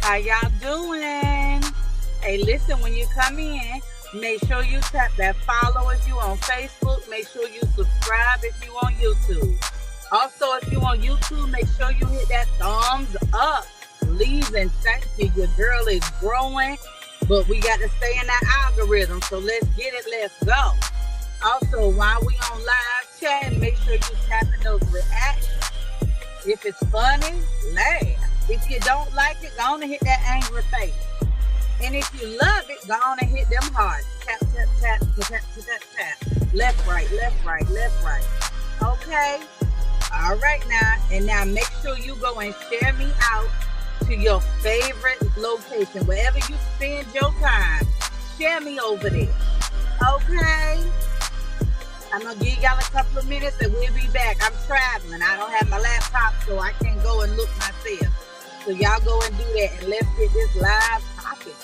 How y'all doing? Hey, listen, when you come in, make sure you tap that follow if you on Facebook. Make sure you subscribe if you on YouTube. Also, if you on YouTube, make sure you hit that thumbs up. Please and thank you. Your girl is growing, but we got to stay in that algorithm. So let's get it. Let's go. Also, while we on live chat, make sure you tapping those reactions. If it's funny, laugh. If you don't like it, go on and hit that angry face. And if you love it, go on and hit them hearts. Tap, tap, tap, tap, tap, tap, tap. Left, right, left, right, left, right. Okay? All right now. And now make sure you go and share me out to your favorite location. Wherever you spend your time, share me over there. Okay? I'm going to give y'all a couple of minutes and we'll be back. I'm traveling. I don't have my laptop, so I can't go and look myself. So y'all go and do that, and let's get this live topic.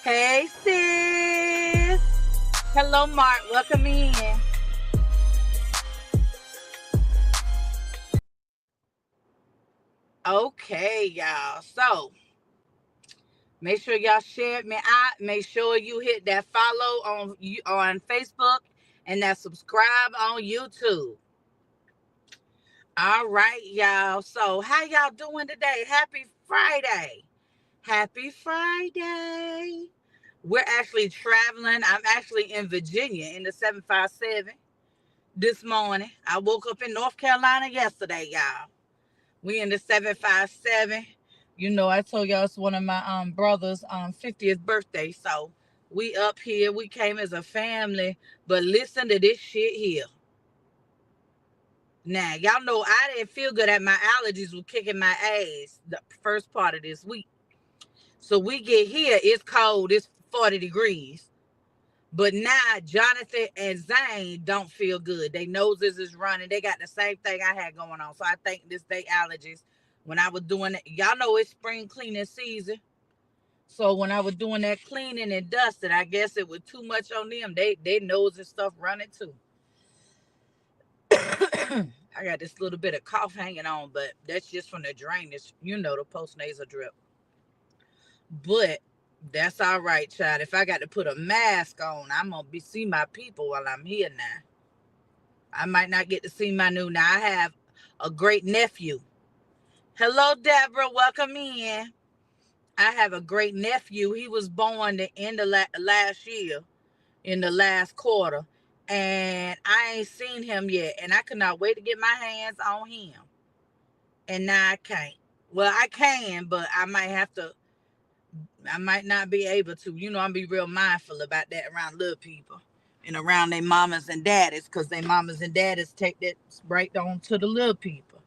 Hey, sis. Hello, Mark. Welcome in. Okay, y'all. So, make sure y'all share me out. Make sure you hit that follow on Facebook and that subscribe on YouTube. All right, y'all. So how y'all doing today? Happy Friday. Happy Friday. We're actually traveling. I'm actually in Virginia in the 757 this morning. I woke up in North Carolina yesterday, y'all. We in the 757. You know, I told y'all it's one of my brother's 50th birthday. So we up here. We came as a family. But listen to this shit here. Now, y'all know I didn't feel good at my allergies were kicking my ass the first part of this week. So we get here, it's cold, it's 40 degrees. But now Jonathan and Zane don't feel good. Their noses is running. They got the same thing I had going on. So I think this they allergies. When I was doing it, y'all know it's spring cleaning season. So when I was doing that cleaning and dusting, I guess it was too much on them. They nose and stuff running too. I got this little bit of cough hanging on, but that's just from the drainage, you know, the post-nasal drip. But that's all right, child. If I got to put a mask on, I'm going to see my people while I'm here now. I might not get to see my new. Now, I have a great nephew. Hello, Deborah. Welcome in. I have a great nephew. He was born the end of last year, in the last quarter. And I ain't seen him yet. And I could not wait to get my hands on him. And now I can't. Well, I can, but I might not be able to. You know, I'm be real mindful about that around little people. And around their mamas and daddies. Because their mamas and daddies take that right on to the little people.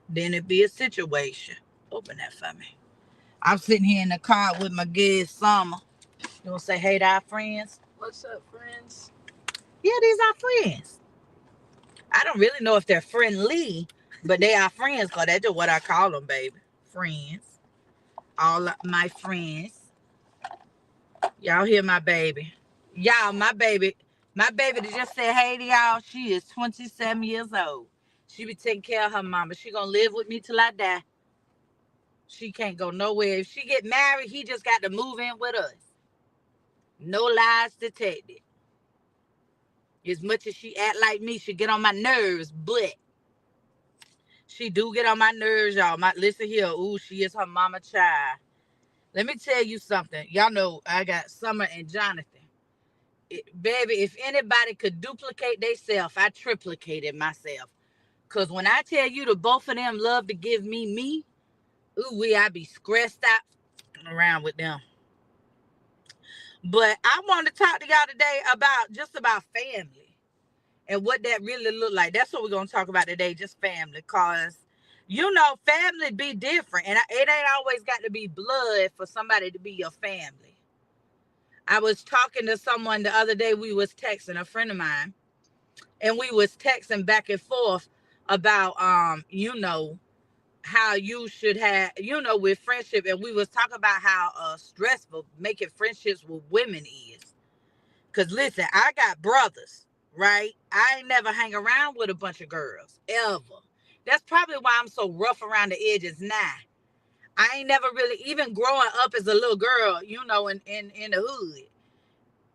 Then it be a situation. Open that for me. I'm sitting here in the car with my good Summer. You want to say hey to our friends? What's up, friends? Yeah, these are friends. I don't really know if they're friendly, but they are friends because that's just what I call them, baby. Friends. All my friends. Y'all hear my baby. Y'all, my baby that just said hey to y'all, she is 27 years old. She be taking care of her mama. She gonna live with me till I die. She can't go nowhere. If she get married, he just got to move in with us. No lies detected. As much as she act like me, she get on my nerves, but she do get on my nerves, y'all. Listen here. Ooh, she is her mama child. Let me tell you something. Y'all know I got Summer and Jonathan. Baby, if anybody could duplicate themselves, I triplicated myself. Because when I tell you the both of them love to give me, ooh, I be stressed out around with them. But I want to talk to y'all today about family and what that really look like. That's what we're going to talk about today, just family. Because, you know, family be different. And it ain't always got to be blood for somebody to be your family. I was talking to someone the other day. We was texting, a friend of mine. And we was texting back and forth about, you know, how you should have, you know, with friendship. And we was talking about how stressful making friendships with women is. Because listen, I got brothers, right? I ain't never hang around with a bunch of girls, ever. That's probably why I'm so rough around the edges now. I ain't never really, even growing up as a little girl, you know, in the hood.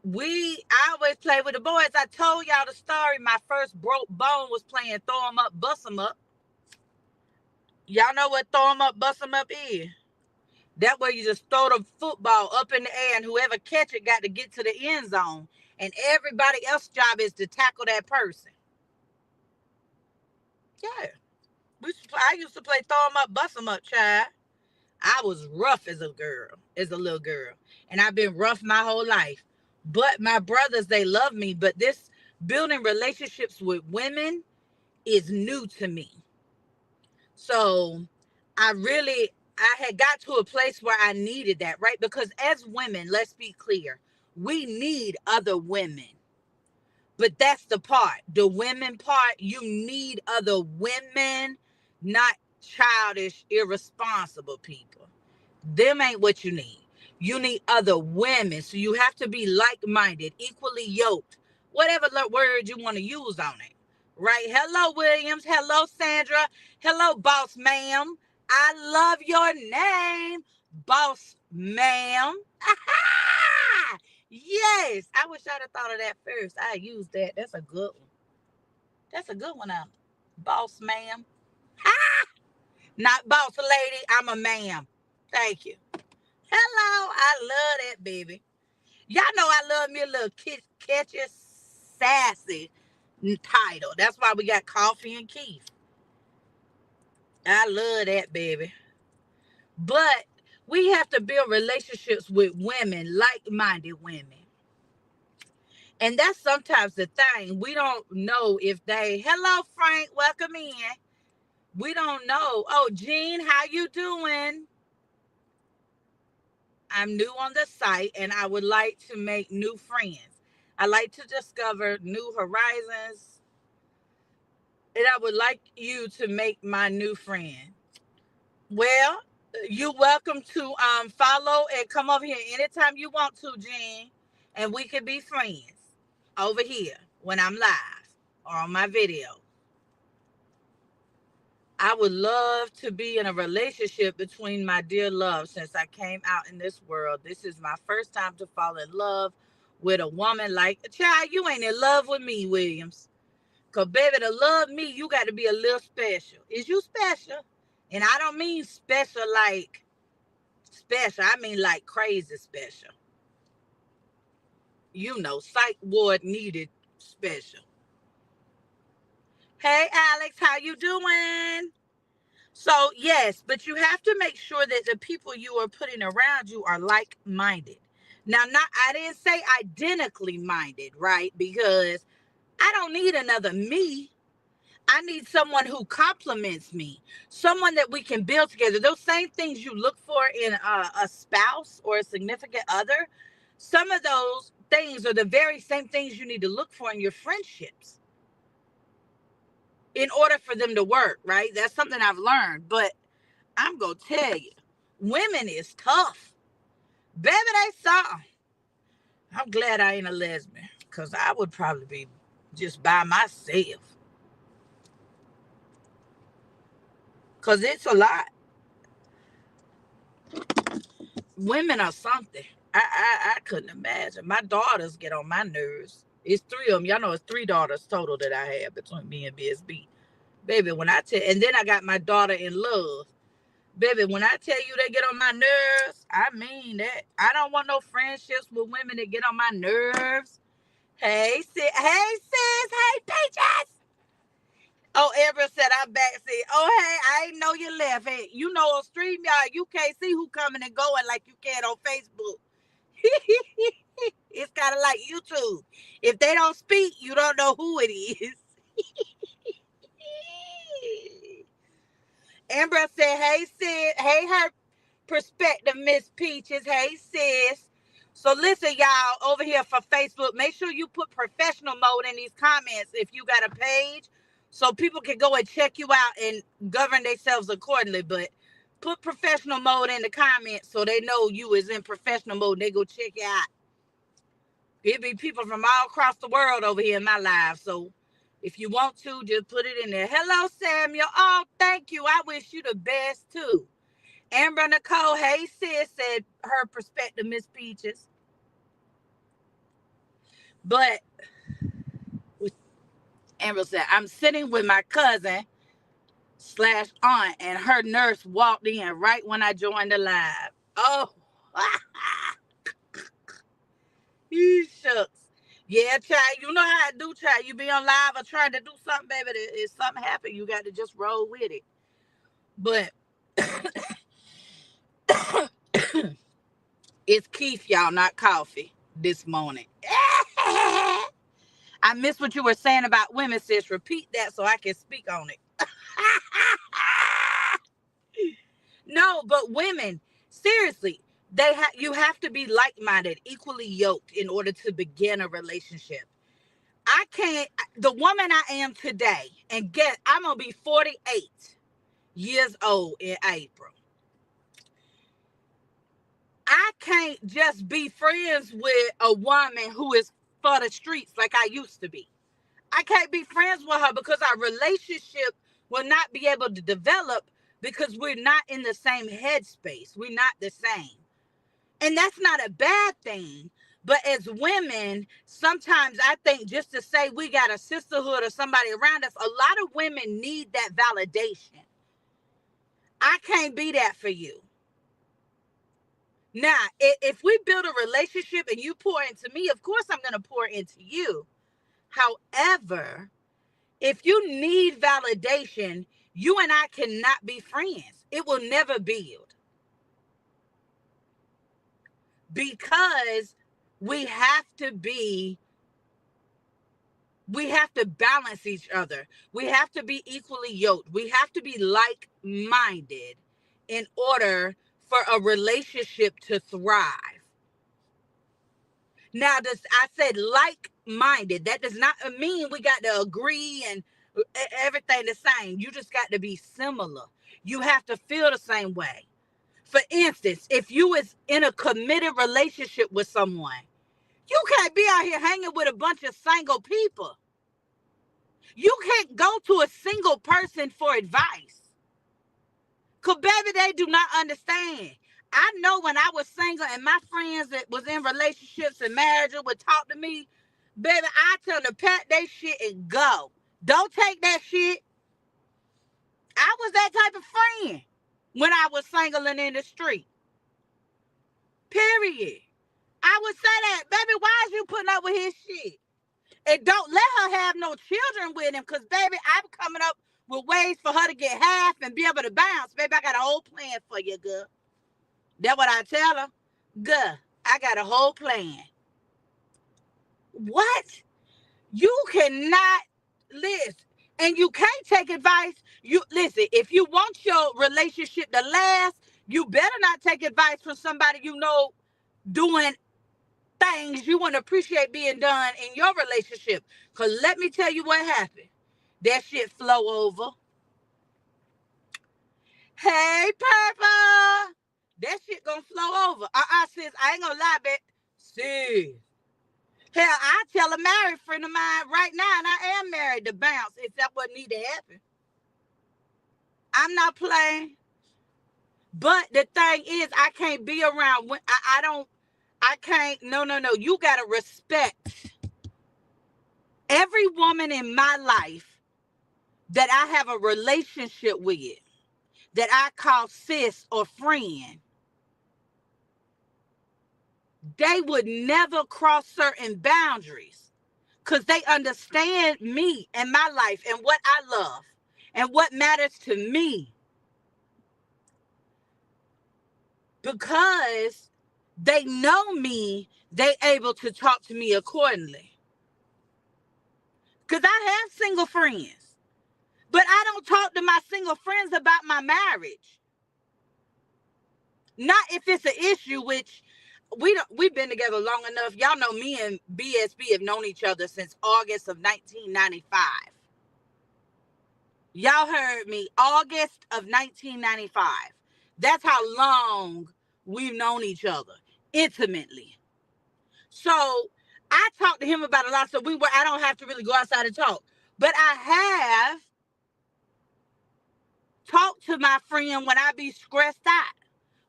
I always play with the boys. I told y'all the story. My first broke bone was playing throw 'em up, bust 'em up. Y'all know what throw 'em up, bust 'em up is? That way you just throw the football up in the air and whoever catch it got to get to the end zone. And everybody else's job is to tackle that person. Yeah. I used to play throw 'em up, bust 'em up, child. I was rough as a little girl. And I've been rough my whole life. But my brothers, they love me. But this building relationships with women is new to me. So I had got to a place where I needed that, right? Because as women, let's be clear, we need other women. But that's the part, the women part, you need other women, not childish, irresponsible people. Them ain't what you need. You need other women. So you have to be like-minded, equally yoked, whatever word you want to use on it. Right? Hello, Williams. Hello, Sandra. Hello, boss ma'am. I love your name, boss ma'am. Yes. I wish I'd have thought of that first. I used that. That's a good one. That's a good one, boss ma'am. Not boss lady. I'm a ma'am. Thank you. Hello. I love that, baby. Y'all know I love me a little catchy, sassy title. That's why we got Koffee and Kief. I love that, baby. But we have to build relationships with women, like-minded women. And that's sometimes the thing. We don't know if hello, Frank, welcome in. We don't know. Oh, Jean, how you doing? I'm new on the site and I would like to make new friends. I like to discover new horizons. And I would like you to make my new friend. Well, you're welcome to follow and come over here anytime you want to, Jean. And we can be friends over here when I'm live or on my video. I would love to be in a relationship between my dear love. Since I came out in this world, this is my first time to fall in love with a woman like a child. You ain't in love with me, Williams. Because, baby, to love me, you got to be a little special. Is you special? And I don't mean special like special. I mean like crazy special. You know, psych ward needed special. Hey, Alex, how you doing? So, yes, but you have to make sure that the people you are putting around you are like-minded. Now, I didn't say identically minded, right? Because I don't need another me. I need someone who compliments me, someone that we can build together. Those same things you look for in a spouse or a significant other, some of those things are the very same things you need to look for in your friendships in order for them to work, right? That's something I've learned. But I'm going to tell you, women is tough. Baby, they something. I'm glad I ain't a lesbian because I would probably be just by myself. Because it's a lot. Women are something. I couldn't imagine. My daughters get on my nerves. It's 3 of them. Y'all know it's 3 daughters total that I have between me and BSB. Baby, when I tell, and then I got my daughter in love. Baby, when I tell you they get on my nerves, I mean that. I don't want no friendships with women that get on my nerves. Hey, sis. Hey, Peaches. Oh, Ever said I'm back. Said, oh, hey, I ain't know you left. Hey, you know on StreamYard, you can't see who coming and going like you can on Facebook. It's kind of like YouTube. If they don't speak, you don't know who it is. Amber said, hey, sis. Hey, her perspective, Miss Peaches. Hey, sis. So listen, y'all, over here for Facebook, make sure you put professional mode in these comments if you got a page so people can go and check you out and govern themselves accordingly. But put professional mode in the comments so they know you is in professional mode. They go check you out. It be people from all across the world over here in my live. So If you want to, just put it in there. Hello, Samuel. Oh, thank you. I wish you the best, too. Amber Nicole, hey, sis, said her perspective, Miss Peaches. But Amber said, I'm sitting with my cousin / aunt, and her nurse walked in right when I joined the live. Oh, you shucks. Yeah, child, you know how I do, child. You be on live or trying to do something, baby. If something happen, you got to just roll with it. But it's Keef, y'all, not coffee this morning. I missed what you were saying about women, sis. Repeat that so I can speak on it. No, but women, seriously, you have to be like-minded, equally yoked in order to begin a relationship. I can't, the woman I am today, and I'm gonna be 48 years old in April. I can't just be friends with a woman who is for the streets like I used to be. I can't be friends with her because our relationship will not be able to develop because we're not in the same headspace. We're not the same. And that's not a bad thing. But as women, sometimes I think just to say we got a sisterhood or somebody around us, a lot of women need that validation. I can't be that for you. Now, if we build a relationship and you pour into me, of course I'm going to pour into you. However, if you need validation, you and I cannot be friends. It will never build. Because we have to balance each other. We have to be equally yoked. We have to be like-minded in order for a relationship to thrive. Now, I said like-minded. That does not mean we got to agree and everything the same. You just got to be similar. You have to feel the same way. For instance, if you is in a committed relationship with someone, you can't be out here hanging with a bunch of single people. You can't go to a single person for advice. Because, baby, they do not understand. I know when I was single and my friends that was in relationships and marriages would talk to me, baby, I tell them to pack their shit and go. Don't take that shit. I was that type of friend when I was single and in the street. Period. I would say that, baby, why is you putting up with his shit? And don't let her have no children with him, because, baby, I'm coming up with ways for her to get half and be able to bounce. Baby, I got a whole plan for you, girl. That's what I tell her. Girl, I got a whole plan. What? You cannot listen. And you can't take advice. You listen, if you want your relationship to last, you better not take advice from somebody you know doing things you want to appreciate being done in your relationship. Because let me tell you what happened. That shit flow over. Hey, Purple. That shit gonna flow over. Sis, I ain't gonna lie, bitch. Sis. Hell, I tell a married friend of mine right now, and I am married, to bounce if that what need to happen. I'm not playing. But the thing is, I can't be around when I can't. No. You gotta respect every woman in my life that I have a relationship with, that I call sis or friend. They would never cross certain boundaries because they understand me and my life and what I love and what matters to me. Because they know me, they able to talk to me accordingly. Because I have single friends, but I don't talk to my single friends about my marriage. Not if it's an issue, which we've been together long enough. Y'all know me and BSB have known each other since August of 1995. Y'all heard me, August of 1995. That's how long we've known each other intimately. So I talked to him about a lot of stuff. I don't have to really go outside and talk. But I have talked to my friend when I be stressed out,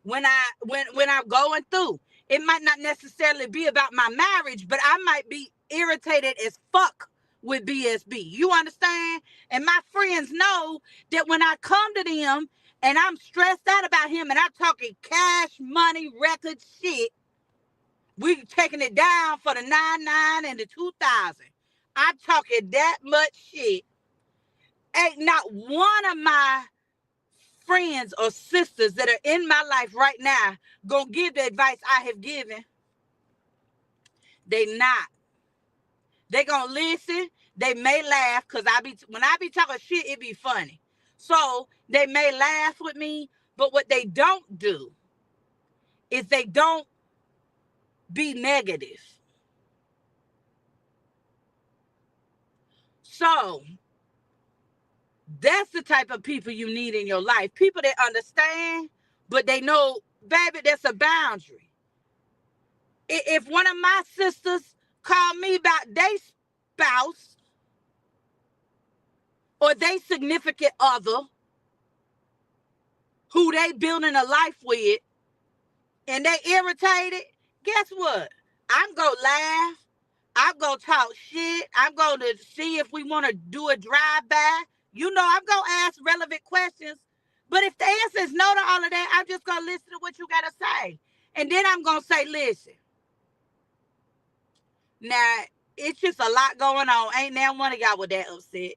when I'm going through. It might not necessarily be about my marriage, but I might be irritated as fuck with BSB. You understand? And my friends know that when I come to them and I'm stressed out about him and I'm talking cash money record shit, we taking it down for the 99 and the 2000. I'm talking that much shit. Ain't not one of my friends or sisters that are in my life right now gonna give the advice I have given. They not. They gonna listen. They may laugh because when I be talking shit, it be funny. So they may laugh with me, but what they don't do is they don't be negative. So that's the type of people you need in your life. People that understand, but they know, baby, that's a boundary. If one of my sisters call me about their spouse or their significant other who they building a life with and they irritated, guess what? I'm going to laugh. I'm going to talk shit. I'm going to see if we want to do a drive-by. You know, I'm going to ask relevant questions. But if the answer is no to all of that, I'm just going to listen to what you got to say. And then I'm going to say, listen. Now, it's just a lot going on. Ain't now one of y'all with that upset.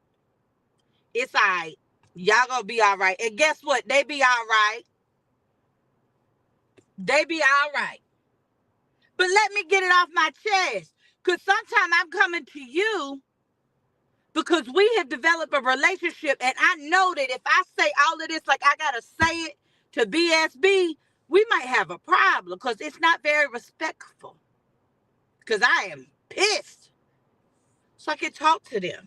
It's all right. Y'all going to be all right. And guess what? They be all right. They be all right. But let me get it off my chest. Because sometimes I'm coming to you because we have developed a relationship. And I know that if I say all of this, like I got to say it to BSB, we might have a problem because it's not very respectful. Because I am pissed. So I can talk to them.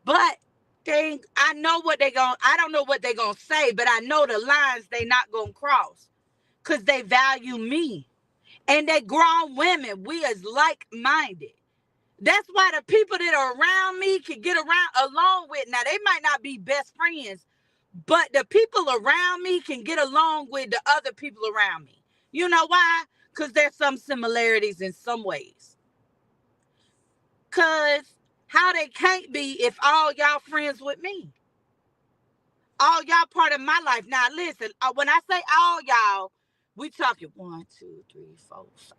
But I know what I don't know what they're going to say, but I know the lines they not going to cross. Because they value me. And they grown women. We is like-minded. That's why the people that are around me can get along with. Now, they might not be best friends, but the people around me can get along with the other people around me. You know why? Because there's some similarities in some ways. Because how they can't be if all y'all friends with me. All y'all part of my life. Now, listen, when I say all y'all, we talking 1, 2, 3, 4, 5,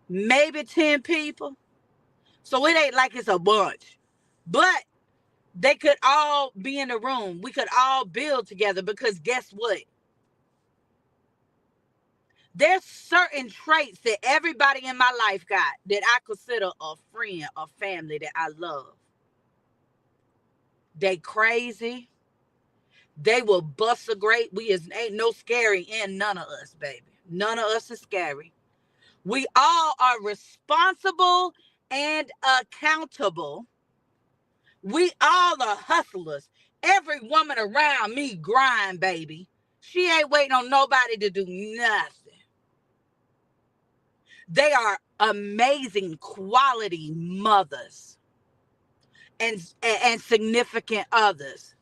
maybe 10 people. So it ain't like it's a bunch. But they could all be in the room. We could all build together because guess what? There's certain traits that everybody in my life got that I consider a friend, a family that I love. They crazy. They will bust a grape. Ain't no scary in none of us, baby. None of us is scary. We all are responsible and accountable. We all are hustlers. Every woman around me grind, baby. She ain't waiting on nobody to do nothing. They are amazing quality mothers and significant others.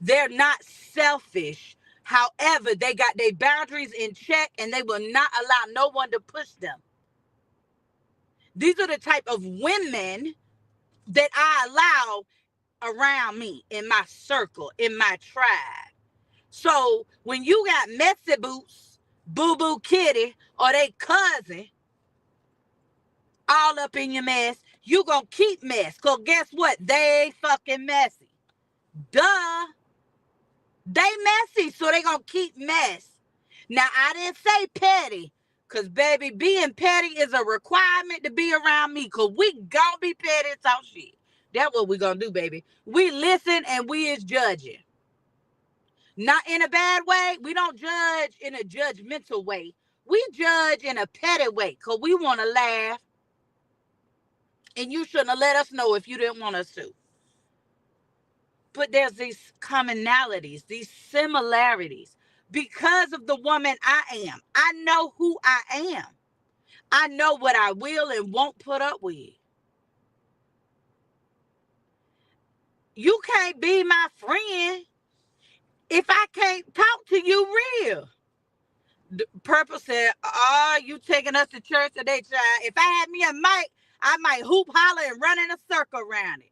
They're not selfish. However, they got their boundaries in check and they will not allow no one to push them. These are the type of women that I allow around me, in my circle, in my tribe. So when you got messy boots, boo-boo kitty, or they cousin all up in your mess, you gonna keep mess. Because guess what? They fucking messy. Duh. They messy, so they gonna keep mess. Now, I didn't say petty, because, baby, being petty is a requirement to be around me, because we gonna be petty and talk shit. That's what we gonna do, baby. We listen and we is judging. Not in a bad way. We don't judge in a judgmental way. We judge in a petty way, because we want to laugh. And you shouldn't have let us know if you didn't want us to. But there's these commonalities, these similarities. Because of the woman I am, I know who I am. I know what I will and won't put up with. You can't be my friend if I can't talk to you real. Purple said, "Oh, you taking us to church today, child? If I had me a mic, I might hoop, holler, and run in a circle around it."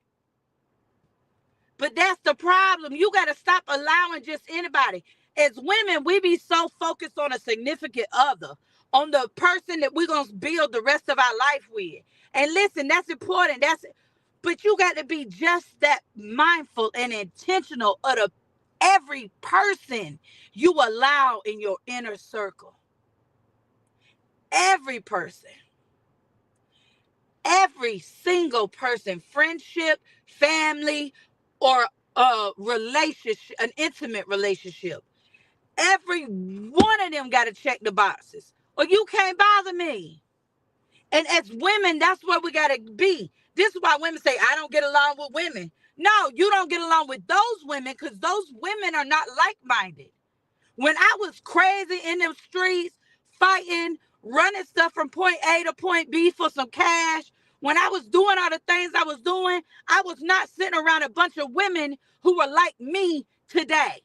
But that's the problem. You got to stop allowing just anybody. As women, we be so focused on a significant other, on the person that we're going to build the rest of our life with. And listen, that's important. But you got to be just that mindful and intentional of every person you allow in your inner circle. Every person. Every single person, friendship, family, or a relationship, an intimate relationship. Every one of them got to check the boxes, or you can't bother me. And as women, that's where we got to be. This is why women say, I don't get along with women. No, you don't get along with those women because those women are not like-minded. When I was crazy in them streets, fighting, running stuff from point A to point B for some cash, when I was doing all the things I was doing, I was not sitting around a bunch of women who were like me today.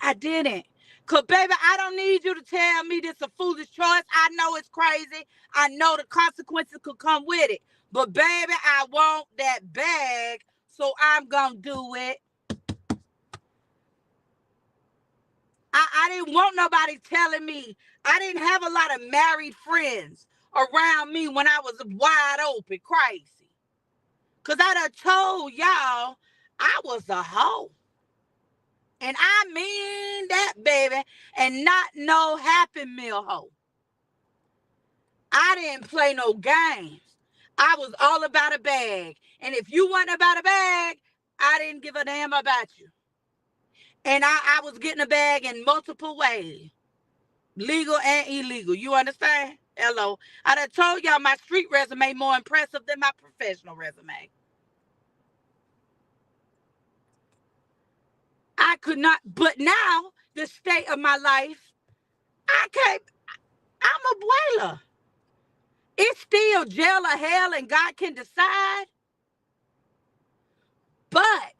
I didn't. Because, baby, I don't need you to tell me this is a foolish choice. I know it's crazy. I know the consequences could come with it. But, baby, I want that bag, so I'm going to do it. I didn't want nobody telling me. I didn't have a lot of married friends around me when I was wide open, crazy. Because I done told y'all I was a hoe. And I mean that, baby, and not no Happy Meal hoe. I didn't play no games. I was all about a bag. And if you wasn't about a bag, I didn't give a damn about you. And I was getting a bag in multiple ways. Legal and illegal. You understand? Hello. I done told y'all my street resume more impressive than my professional resume. I could not, but now, the state of my life, I'm a boiler. It's still jail or hell and God can decide. But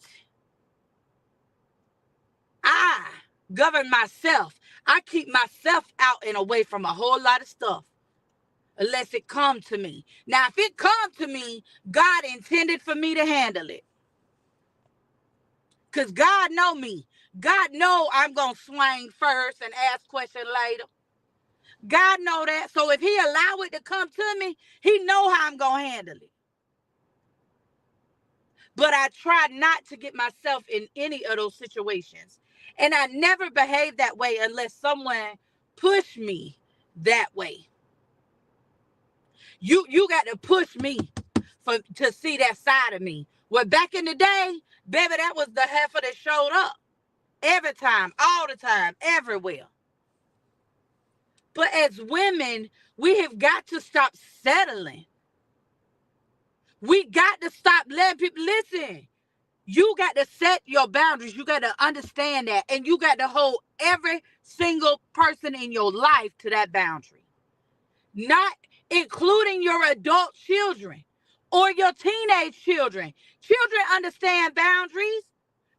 I govern myself. I keep myself out and away from a whole lot of stuff. Unless it come to me. Now, if it come to me, God intended for me to handle it. Because God know me. God know I'm going to swing first and ask questions later. God know that. So if he allow it to come to me, he know how I'm going to handle it. But I try not to get myself in any of those situations. And I never behave that way unless someone push me that way. You got to push me to see that side of me. Well, back in the day, baby, that was the heifer that showed up. Every time, all the time, everywhere. But as women, we have got to stop settling. We got to stop letting people, listen, you got to set your boundaries. You got to understand that. And you got to hold every single person in your life to that boundary. Not including your adult children or your teenage children. Children understand boundaries.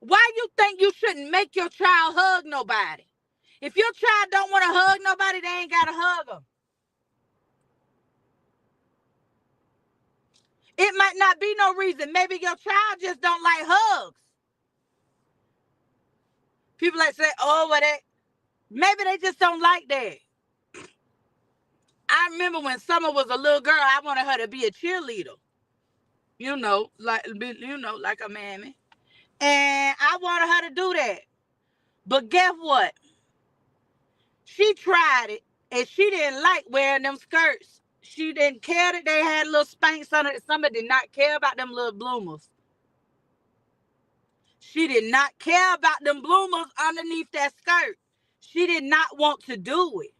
Why you think you shouldn't make your child hug nobody? If your child don't want to hug nobody, they ain't got to hug them. It might not be no reason. Maybe your child just don't like hugs. People like say, oh, well, maybe they just don't like that. I remember when Summer was a little girl, I wanted her to be a cheerleader. Like a mammy. And I wanted her to do that. But guess what? She tried it, and she didn't like wearing them skirts. She didn't care that they had little spanks on it. Summer did not care about them little bloomers. She did not care about them bloomers underneath that skirt. She did not want to do it.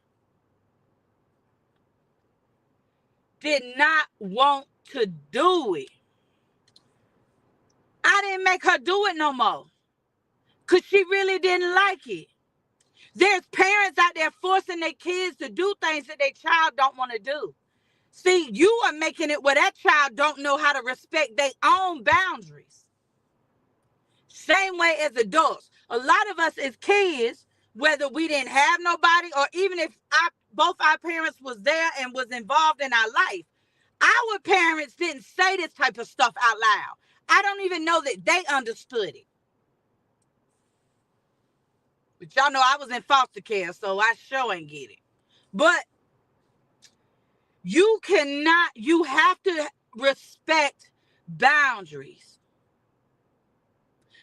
Did not want to do it. I didn't make her do it no more. Because she really didn't like it. There's parents out there forcing their kids to do things that their child don't want to do. See, you are making it where that child don't know how to respect their own boundaries. Same way as adults. A lot of us as kids, whether we didn't have nobody or even if both our parents was there and was involved in our life, our parents didn't say this type of stuff out loud. I don't even know that they understood it. But y'all know I was in foster care, so I sure ain't get it. But you have to respect boundaries,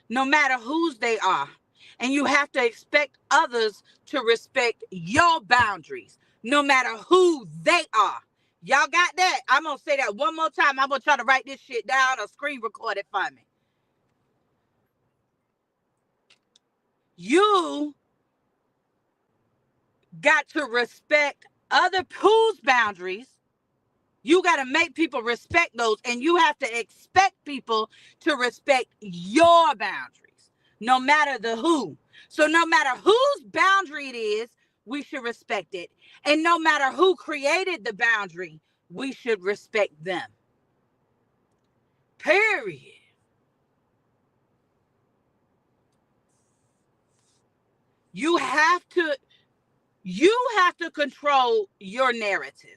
no matter whose they are. And you have to expect others to respect your boundaries, no matter who they are. Y'all got that? I'm going to say that one more time. I'm going to try to write this shit down or screen record it for me. You got to respect other whose boundaries. You got to make people respect those, and you have to expect people to respect your boundaries, no matter the who. So no matter whose boundary it is, we should respect it. And no matter who created the boundary, we should respect them. Period. You have to control your narrative.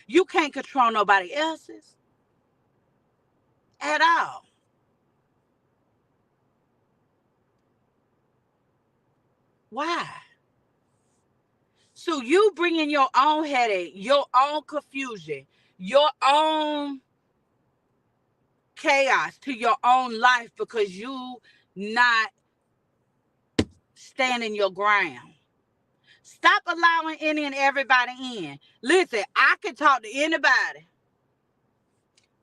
You can't control nobody else's at all. Why? So you bring in your own headache, your own confusion, your own chaos to your own life because you not standing your ground. Stop allowing any and everybody in. Listen, I can talk to anybody.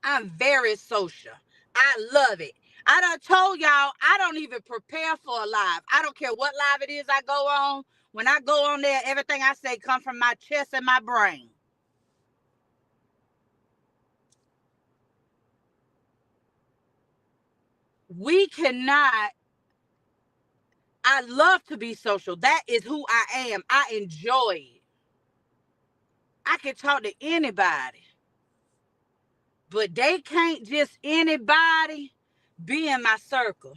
I'm very social. I love it. I done told y'all I don't even prepare for a live. I don't care what live it is I go on. When I go on there, everything I say comes from my chest and my brain. We cannot. I love to be social. That is who I am. I enjoy it. I can talk to anybody. But they can't just anybody be in my circle.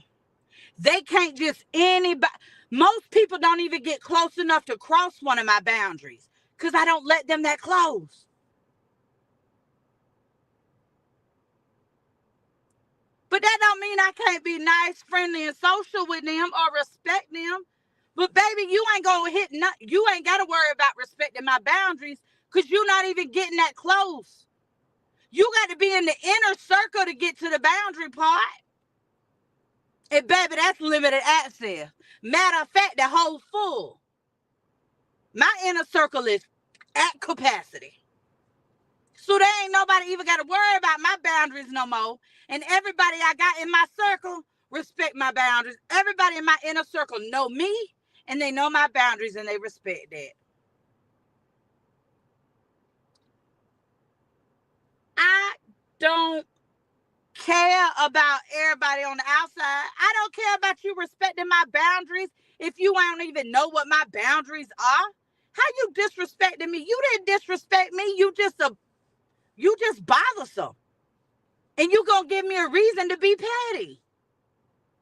They can't just anybody. Most people don't even get close enough to cross one of my boundaries because I don't let them that close. But that don't mean I can't be nice, friendly, and social with them or respect them. But baby, you ain't gonna you ain't gotta worry about respecting my boundaries because you're not even getting that close. You got to be in the inner circle to get to the boundary part. And baby, that's limited access. Matter of fact, the whole full. My inner circle is at capacity. So there ain't nobody even got to worry about my boundaries no more. And everybody I got in my circle respect my boundaries. Everybody in my inner circle know me and they know my boundaries and they respect that. I don't care about everybody on the outside. I don't care about you respecting my boundaries if you don't even know what my boundaries are. How you disrespecting me? You didn't disrespect me. You just bothersome. And you gonna give me a reason to be petty.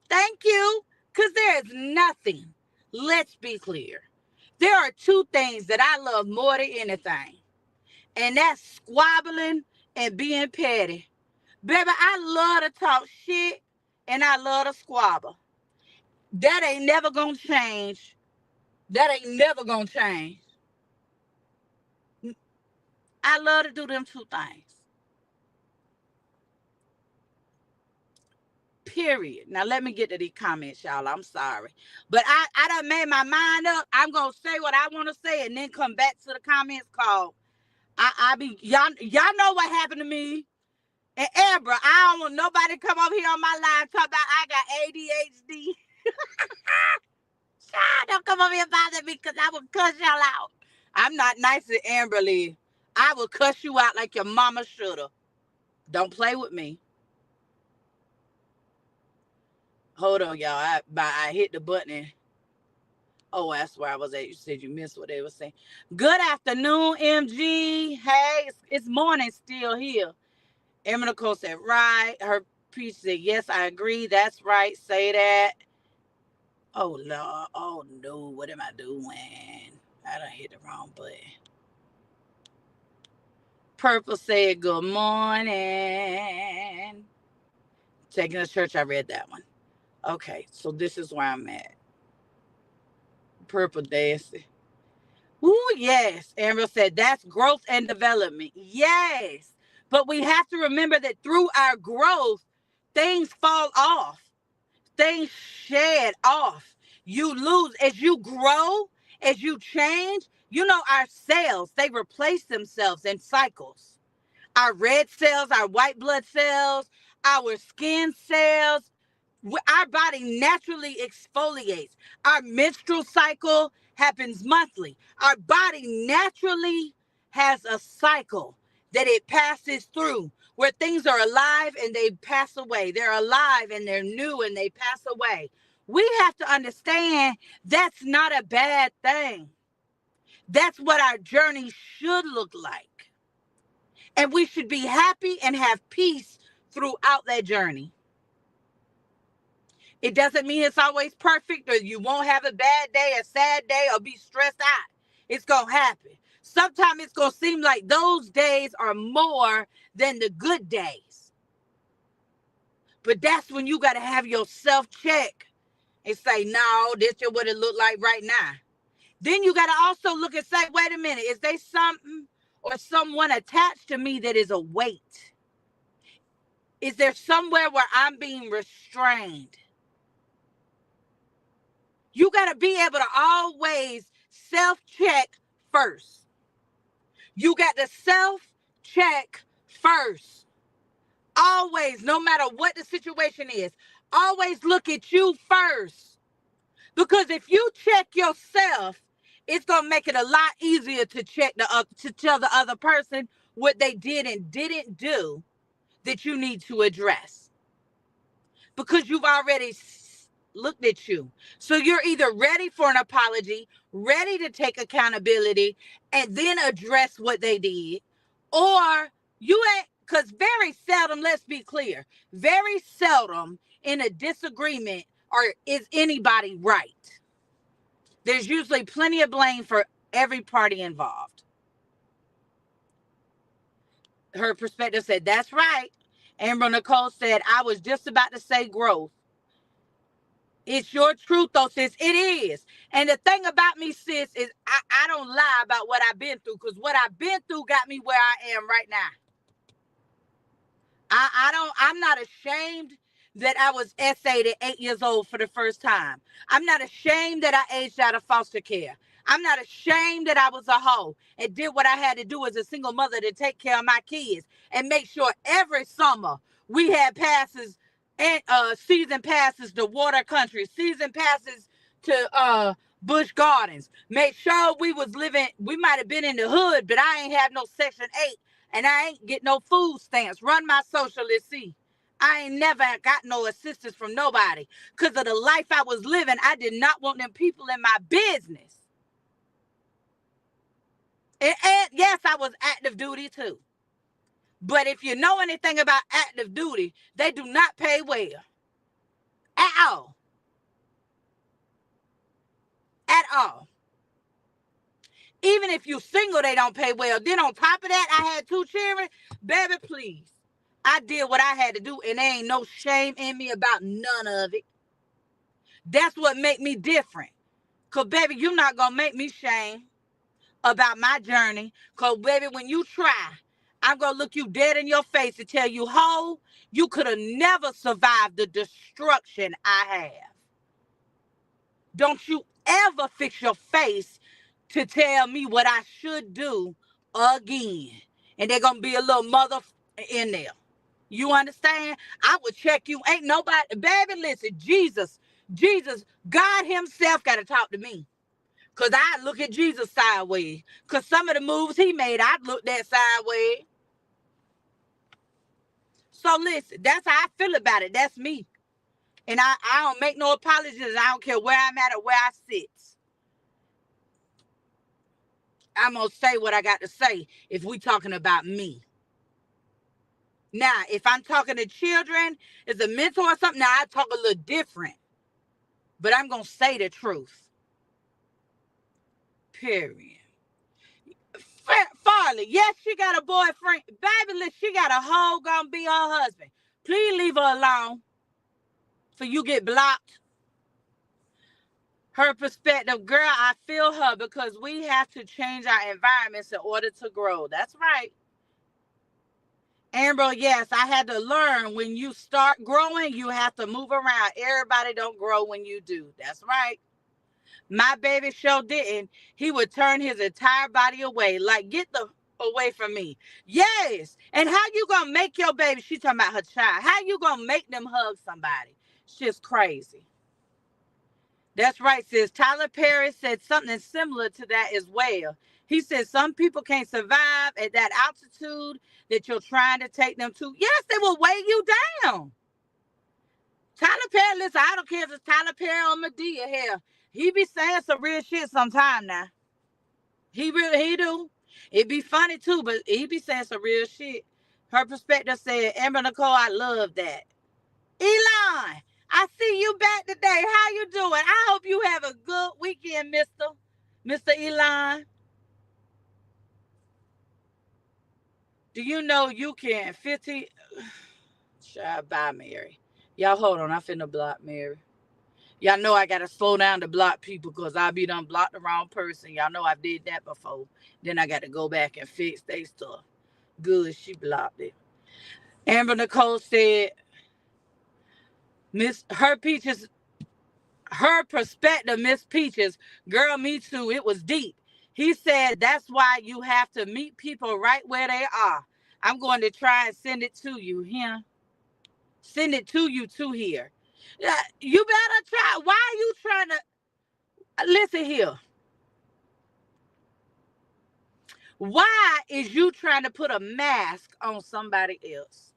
Thank you. Because there is nothing. Let's be clear. There are two things that I love more than anything. And that's squabbling and being petty. Baby, I love to talk shit and I love to squabble. That ain't never gonna change. That ain't never gonna change. I love to do them two things. Period. Now let me get to these comments, y'all. I'm sorry. But I done made my mind up. I'm gonna say what I want to say and then come back to the comments called. Y'all know what happened to me. And Amber, I don't want nobody come over here on my live talk about I got ADHD. Don't come over here and bother me because I will cuss y'all out. I'm not nice to Amberly. I will cuss you out like your mama shoulda. Don't play with me. Hold on, y'all. I hit the button. Oh, that's where I was at. You said you missed what they were saying. Good afternoon, MG. Hey, it's morning still here. Emma Nicole said, right. Her piece said, yes, I agree. That's right. Say that. Oh, Lord. Oh, no. What am I doing? I done hit the wrong button. Purple said, good morning. Taking to church, I read that one. Okay, so this is where I'm at. Purple Daisy. Ooh, yes. Amber said, that's growth and development. Yes. But we have to remember that through our growth, things fall off. Things shed off. You lose. As you grow, as you change, our cells, they replace themselves in cycles. Our red cells, our white blood cells, our skin cells, our body naturally exfoliates. Our menstrual cycle happens monthly. Our body naturally has a cycle that it passes through where things are alive and they pass away. They're alive and they're new and they pass away. We have to understand that's not a bad thing. That's what our journey should look like. And we should be happy and have peace throughout that journey. It doesn't mean it's always perfect or you won't have a bad day, a sad day, or be stressed out. It's going to happen. Sometimes it's going to seem like those days are more than the good days. But that's when you got to have your self-check and say, no, this is what it look like right now. Then you got to also look and say, wait a minute, is there something or someone attached to me that is a weight? Is there somewhere where I'm being restrained? You got to be able to always self-check first. You got to self-check first. Always, no matter what the situation is, always look at you first. Because if you check yourself, it's going to make it a lot easier to tell the other person what they did and didn't do that you need to address. Because you've already looked at you. So you're either ready for an apology, ready to take accountability, and then address what they did, or you ain't, because very seldom, let's be clear, very seldom in a disagreement is anybody right. There's usually plenty of blame for every party involved. Her perspective said, that's right. Amber Nicole said, I was just about to say growth. It's your truth, though, sis. It is. And the thing about me, sis, is I don't lie about what I've been through, because what I've been through got me where I am right now. I'm not ashamed that I was essayed at 8 years old for the first time. I'm not ashamed that I aged out of foster care. I'm not ashamed that I was a hoe and did what I had to do as a single mother to take care of my kids and make sure every summer we had passes and season passes to water country, season passes to Busch Gardens. Make sure we was living, we might have been in the hood, but I ain't have no Section 8 and I ain't get no food stamps. Run my social, let's see. I ain't never got no assistance from nobody. Because of the life I was living, I did not want them people in my business. And yes, I was active duty too. But if you know anything about active duty, they do not pay well. At all. At all. Even if you single, they don't pay well. Then on top of that, I had 2 children. Baby, please. I did what I had to do, and there ain't no shame in me about none of it. That's what make me different. Because, baby, you're not going to make me shame about my journey. Because, baby, when you try, I'm going to look you dead in your face and tell you, ho, you could have never survived the destruction I have. Don't you ever fix your face to tell me what I should do again. And they're going to be a little mother in there. You understand? I would check you. Ain't nobody, baby, listen, Jesus, God himself got to talk to me. Because I look at Jesus sideways. Because some of the moves he made, I looked at sideways. So listen, that's how I feel about it. That's me. And I don't make no apologies. I don't care where I'm at or where I sit. I'm going to say what I got to say if we talking about me. Now, if I'm talking to children as a mentor or something, now I talk a little different. But I'm going to say the truth. Period. Farley, yes, she got a boyfriend. Baby, she got a hoe gonna be her husband. Please leave her alone. So you get blocked. Her perspective, girl, I feel her because we have to change our environments in order to grow. That's right. Amber, yes, I had to learn when you start growing, you have to move around. Everybody don't grow when you do. That's right. My baby sure didn't. He would turn his entire body away. Like, get the away from me. Yes. And how you gonna make your baby, she talking about her child, how you gonna make them hug somebody? It's just crazy. That's right, sis. Tyler Perry said something similar to that as well. He said some people can't survive at that altitude that you're trying to take them to. Yes, they will weigh you down. Tyler Perry, listen, I don't care if it's Tyler Perry or Medea. Hell, he be saying some real shit sometime now. He do. It be funny too, but he be saying some real shit. Her perspective said, Amber Nicole, I love that. Elon, I see you back today. How you doing? I hope you have a good weekend, Mr. Elon. Do you know you can 15? Bye, Mary. Y'all hold on. I finna block Mary. Y'all know I gotta slow down to block people because I be done blocked the wrong person. Y'all know I did that before. Then I got to go back and fix their stuff. Good, she blocked it. Amber Nicole said, her perspective, Miss Peaches, girl, me too. It was deep. He said that's why you have to meet people right where they are. I'm going to try and send it to you here. Send it to you too here. You better try. Why are you trying to listen here? Why is you trying to put a mask on somebody else?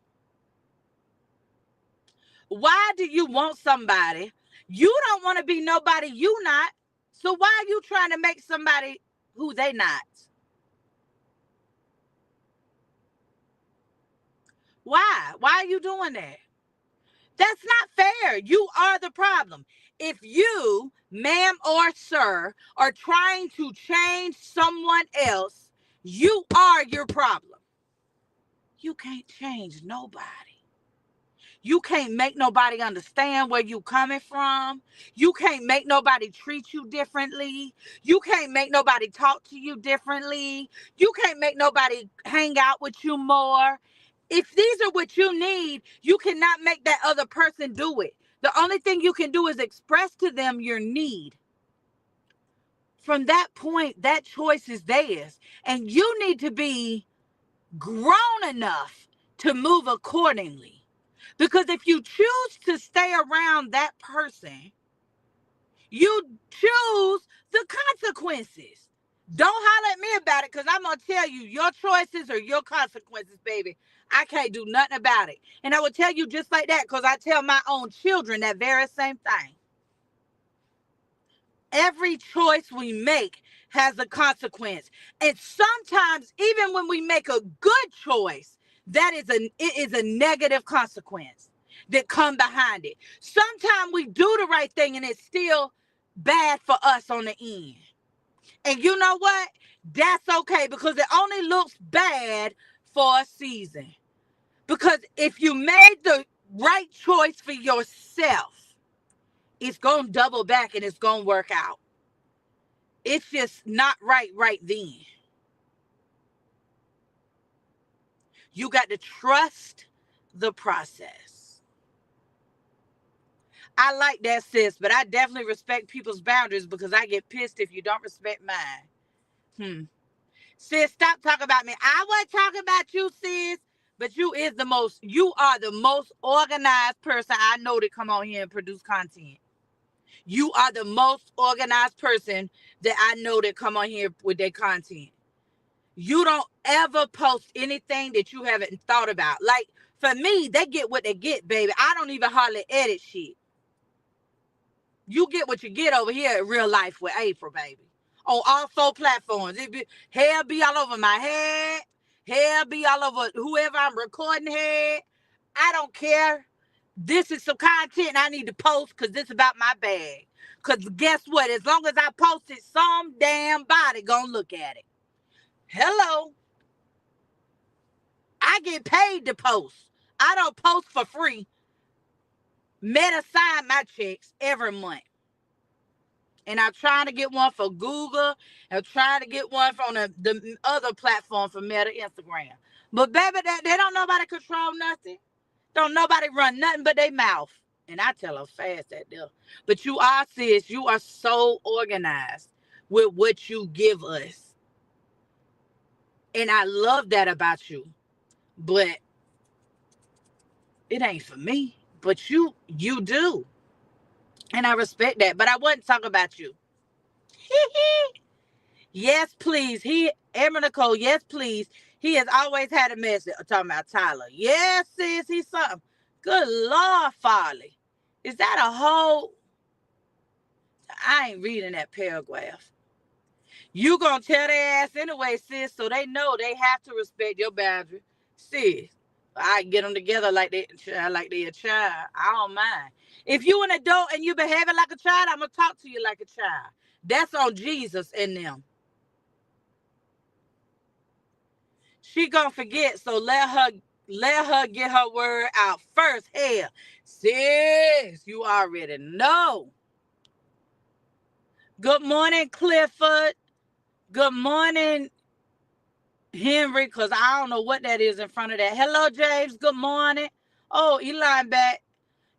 Why do you want somebody? You don't want to be nobody you not. So why are you trying to make somebody who they not? Why? Why are you doing that? That's not fair. You are the problem. If you, ma'am or sir, are trying to change someone else, you are your problem. You can't change nobody. You can't make nobody understand where you coming from. You can't make nobody treat you differently. You can't make nobody talk to you differently. You can't make nobody hang out with you more. If these are what you need, you cannot make that other person do it. The only thing you can do is express to them your need. From that point, that choice is theirs. And you need to be grown enough to move accordingly. Because if you choose to stay around that person, you choose the consequences. Don't holler at me about it because I'm going to tell you your choices are your consequences, baby. I can't do nothing about it. And I will tell you just like that because I tell my own children that very same thing. Every choice we make has a consequence. And sometimes even when we make a good choice, it is a negative consequence that come behind it. Sometimes we do the right thing and it's still bad for us on the end. And you know what? That's okay because it only looks bad for a season. Because if you made the right choice for yourself, it's going to double back and it's going to work out. It's just not right then. You got to trust the process. I like that, sis, but I definitely respect people's boundaries because I get pissed if you don't respect mine. Sis, stop talking about me. I wasn't talking about you, sis, but you are the most organized person I know to come on here and produce content. You are the most organized person that I know that come on here with their content. You don't ever post anything that you haven't thought about. Like, for me, they get what they get, baby. I don't even hardly edit shit. You get what you get over here in real life with April, baby. on all 4 platforms. Hair be all over my head. Hair be all over whoever I'm recording head. I don't care. This is some content I need to post because this is about my bag. Because guess what? As long as I post it, some damn body gonna look at it. Hello. I get paid to post. I don't post for free. Meta sign my checks every month. And I'm trying to get one for Google. I'm trying to get one from the other platform for Meta, Instagram. But baby, they don't nobody control nothing. Don't nobody run nothing but their mouth. And I tell them fast that deal. But you are, sis, you are so organized with what you give us. And I love that about you. But it ain't for me. But you do. And I respect that. But I wasn't talking about you. Yes, please. Emma Nicole, yes, please. He has always had a message. I'm talking about Tyler. Yes, sis, he's something. Good Lord, Farley. Is that a whole? I ain't reading that paragraph. You gonna tell their ass anyway, sis, so they know they have to respect your boundary. Sis, I get them together like they a child. I don't mind. If you an adult and you behaving like a child, I'm gonna talk to you like a child. That's on Jesus and them. She gonna forget, so let her get her word out first. Hell, sis, you already know. Good morning, Clifford. Good morning, Henry, because I don't know what that is in front of that. Hello, James. Good morning. Oh, Eli back.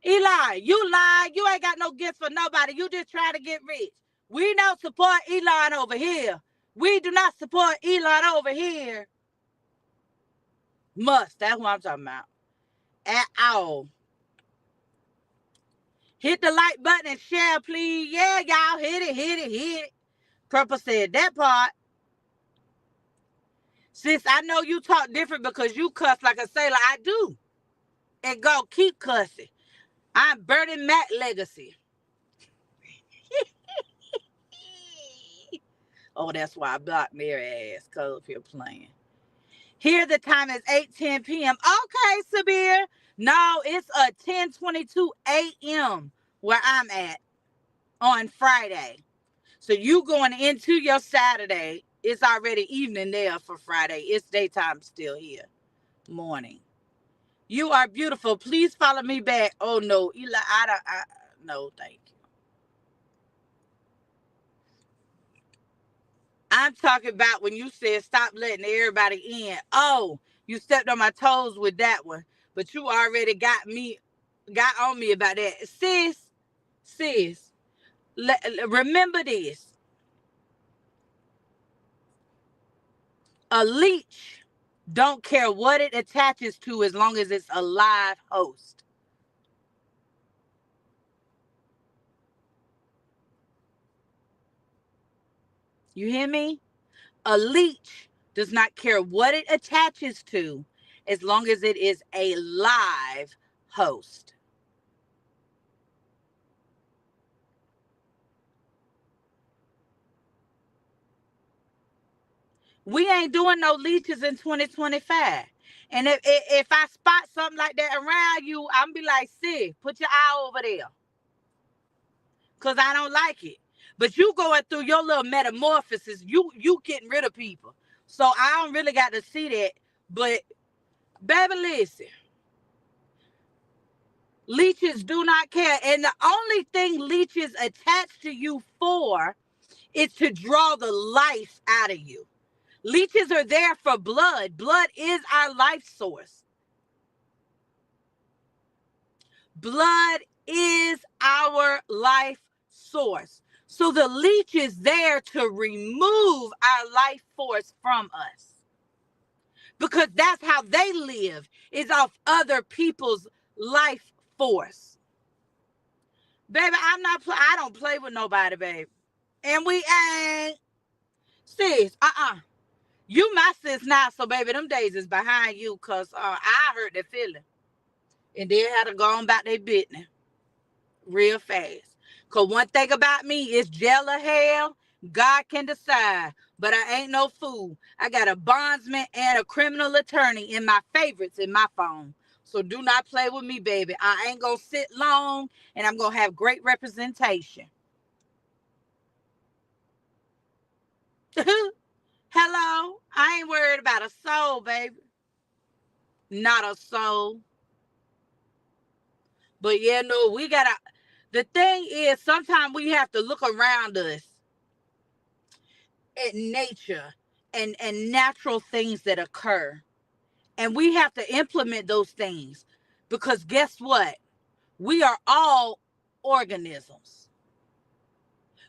Eli, you lying. You ain't got no gifts for nobody. You just trying to get rich. We don't support Elon over here. We do not support Elon over here. That's what I'm talking about. At all. Hit the like button and share, please. Yeah, y'all. Hit it. Purple said that part. Sis, I know you talk different because you cuss like a sailor. I do. And go keep cussing. I'm burning Mac legacy. Oh, that's why I blocked Mary ass. Cause if you're playing. Here the time is 8:10 p.m. Okay, Sabir. No, it's 10:22 a.m. where I'm at on Friday. So you going into your Saturday. It's already evening there for Friday. It's daytime still here. Morning. You are beautiful. Please follow me back. Oh no, Eli, no, thank you. I'm talking about when you said stop letting everybody in. Oh, you stepped on my toes with that one. But you already got on me about that. Sis, remember this. A leech don't care what it attaches to as long as it's a live host. You hear me? A leech does not care what it attaches to as long as it is a live host. We ain't doing no leeches in 2025. And if I spot something like that around you, I'm be like, sis, put your eye over there. Because I don't like it. But you going through your little metamorphosis. You getting rid of people. So I don't really got to see that. But, baby, listen. Leeches do not care. And the only thing leeches attach to you for is to draw the life out of you. Leeches are there for blood. Blood is our life source. Blood is our life source. So the leech is there to remove our life force from us. Because that's how they live, is off other people's life force. Baby, I don't play with nobody, baby. And we ain't. Sis, You my sis now, so baby, them days is behind you, because I hurt their feeling. And they had to go on about their business real fast. Because one thing about me is jail or hell, God can decide, but I ain't no fool. I got a bondsman and a criminal attorney in my favorites in my phone. So do not play with me, baby. I ain't going to sit long, and I'm going to have great representation. Hello? I ain't worried about a soul, baby. Not a soul. But yeah, no, we got to. The thing is, sometimes we have to look around us at nature and natural things that occur. And we have to implement those things because guess what? We are all organisms.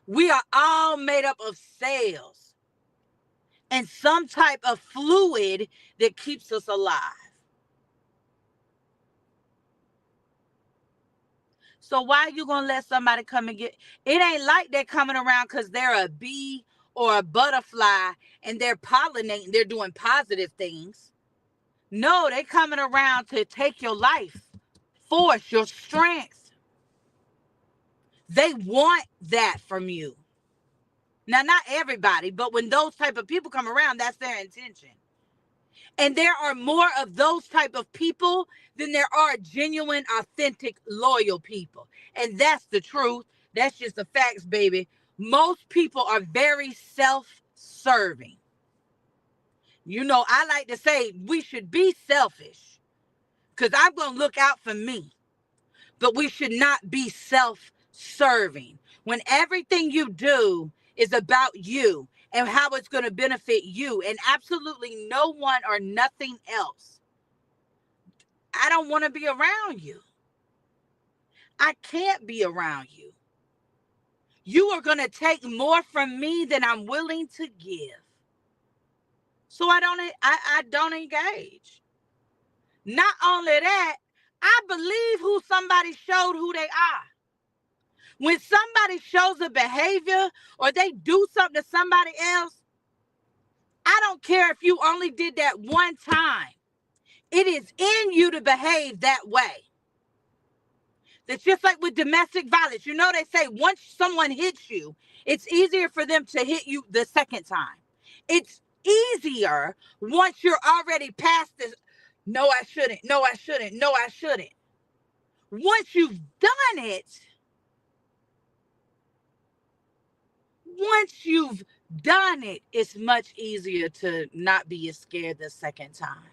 We are all made up of cells and some type of fluid that keeps us alive. So why are you gonna let somebody come and get it? Ain't like they're coming around because they're a bee or a butterfly and they're pollinating, they're doing positive things. No, they're coming around to take your life, force your strength. They want that from you. Now, not everybody, but when those type of people come around, that's their intention. And there are more of those type of people than there are genuine, authentic, loyal people. And that's the truth. That's just the facts, baby. Most people are very self-serving. You know, I like to say we should be selfish because I'm going to look out for me. But we should not be self-serving. When everything you do is about you and how it's going to benefit you and absolutely no one or nothing else, I don't want to be around you. I can't be around you. You are going to take more from me than I'm willing to give. So I don't engage. Not only that, I believe who somebody showed who they are. When somebody shows a behavior or they do something to somebody else, I don't care if you only did that one time. It is in you to behave that way. It's just like with domestic violence. You know, they say once someone hits you, it's easier for them to hit you the second time. It's easier once you're already past this. No, I shouldn't. No, I shouldn't. No, I shouldn't. Once you've done it, it's much easier to not be as scared the second time.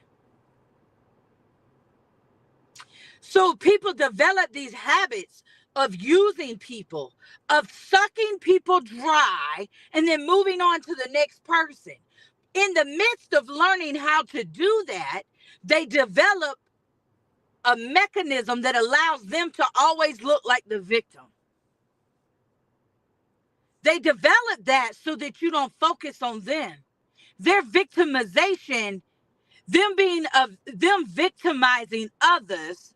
So people develop these habits of using people, of sucking people dry, and then moving on to the next person. In the midst of learning how to do that, they develop a mechanism that allows them to always look like the victim. They develop that so that you don't focus on them. Their victimization, them victimizing others,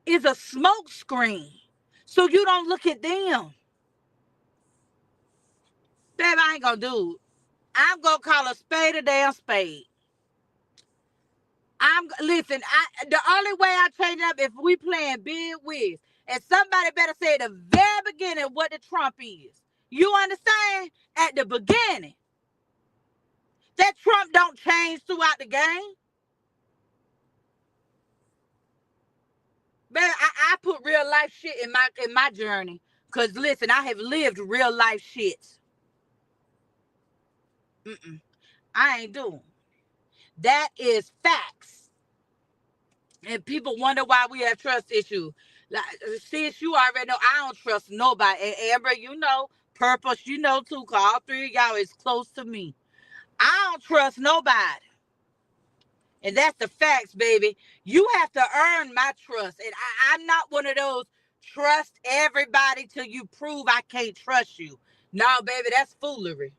is a smoke screen. So you don't look at them. Baby, I ain't gonna do it. I'm gonna call a spade a damn spade. Listen, the only way I change up if we playing big whiz. And somebody better say at the very beginning what the Trump is. You understand? At the beginning. That Trump don't change throughout the game. Baby, I put real life shit in my journey. Cause listen, I have lived real life shit. I ain't doing. That is facts. And people wonder why we have trust issues. Like, sis, you already know I don't trust nobody. And Amber, you know, Purpose, you know too, cause all three of y'all is close to me. I don't trust nobody. And that's the facts, baby. You have to earn my trust. And I'm not one of those trust everybody till you prove I can't trust you. No, baby, that's foolery.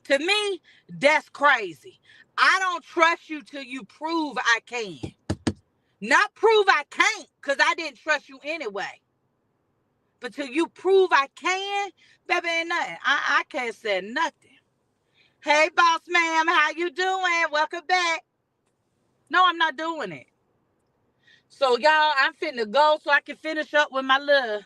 To me, that's crazy. I don't trust you till you prove I can. Not prove I can't, because I didn't trust you anyway. But till you prove I can, baby, ain't nothing. I can't say nothing. Hey, boss ma'am, how you doing? Welcome back. No, I'm not doing it. So, y'all, I'm finna go so I can finish up with my little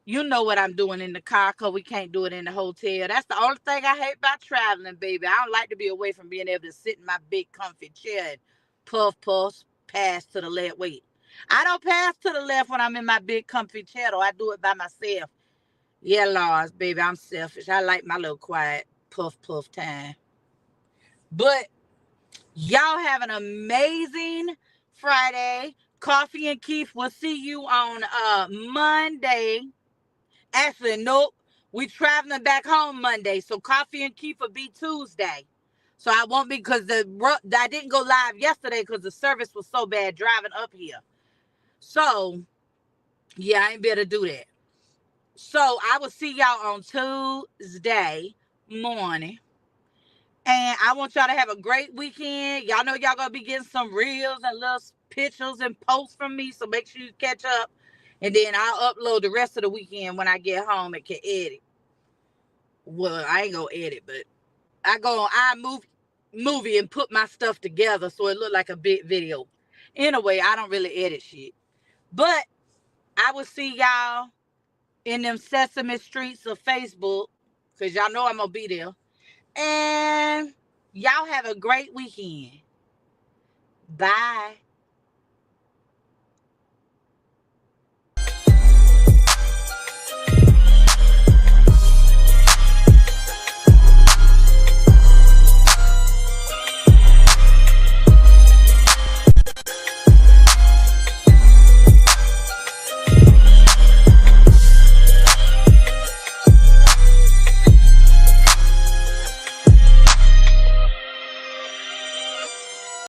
You know what I'm doing in the car because we can't do it in the hotel. That's the only thing I hate about traveling, baby. I don't like to be away from being able to sit in my big comfy chair and puff, puff, pass to the left. Wait, I don't pass to the left when I'm in my big comfy chair, though. I do it by myself. Yeah, Lars, baby, I'm selfish. I like my little quiet puff, puff time. But y'all have an amazing Friday. Coffee and Keith will see you on Monday. Actually, nope. We traveling back home Monday, so Coffee and Keef will be Tuesday. So I won't be because I didn't go live yesterday because the service was so bad driving up here. So yeah, I ain't be able to do that. So I will see y'all on Tuesday morning. And I want y'all to have a great weekend. Y'all know y'all gonna be getting some reels and little pictures and posts from me. So make sure you catch up. And then I'll upload the rest of the weekend when I get home and can edit. Well, I ain't gonna edit, but I go on iMovie and put my stuff together so it look like a big video. Anyway, I don't really edit shit. But I will see y'all in them Sesame Streets of Facebook. Cause y'all know I'm gonna be there. And y'all have a great weekend. Bye.